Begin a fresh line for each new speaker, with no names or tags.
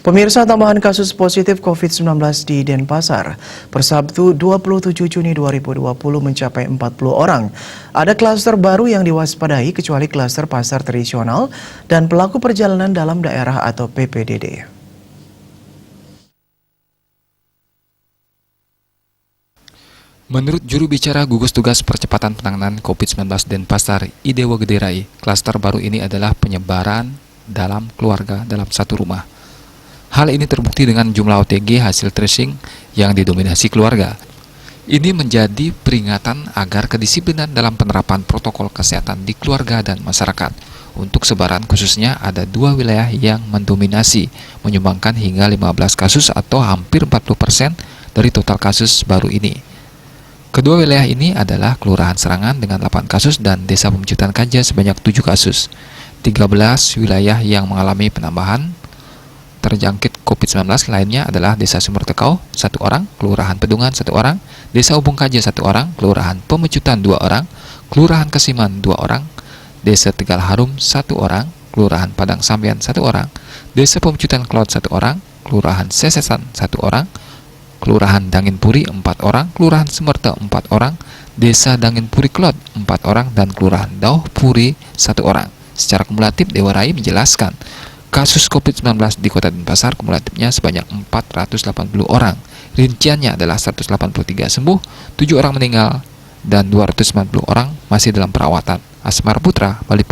Pemirsa, tambahan kasus positif COVID-19 di Denpasar per Sabtu 27 Juni 2020 mencapai 40 orang. Ada klaster baru yang diwaspadai kecuali klaster pasar tradisional dan pelaku perjalanan dalam daerah atau PPDD.
Menurut juru bicara gugus tugas percepatan penanganan COVID-19 Denpasar, Idewa Gederai, klaster baru ini adalah penyebaran dalam keluarga dalam satu rumah. Hal ini terbukti dengan jumlah OTG hasil tracing yang didominasi keluarga. Ini menjadi peringatan agar kedisiplinan dalam penerapan protokol kesehatan di keluarga dan masyarakat. Untuk sebaran khususnya ada 2 wilayah yang mendominasi, menyumbangkan hingga 15 kasus atau hampir 40% dari total kasus baru ini. Kedua wilayah ini adalah Kelurahan Serangan dengan 8 kasus dan Desa Pemecutan Kaja sebanyak 7 kasus. 13 wilayah yang mengalami penambahan terjangkit COVID-19 lainnya adalah Desa Sumber Tekau 1 orang, Kelurahan Pedungan 1 orang, Desa Ubung Kaja 1 orang, Kelurahan Pemecutan 2 orang, Kelurahan Kesiman 2 orang, Desa Tegal Harum 1 orang, Kelurahan Padang Sambian 1 orang, Desa Pemecutan Klot 1 orang, Kelurahan Sesesan 1 orang, Kelurahan Dangin Puri 4 orang, Kelurahan Semerte 4 orang, Desa Dangin Puri Klot 4 orang, dan Kelurahan Dauh Puri 1 orang. Secara kumulatif, Dewa Rai menjelaskan kasus COVID-19 di Kota Denpasar kumulatifnya sebanyak 480 orang. Rinciannya adalah 183 sembuh, 7 orang meninggal, dan 290 orang masih dalam perawatan. Asmar Putra, Bali.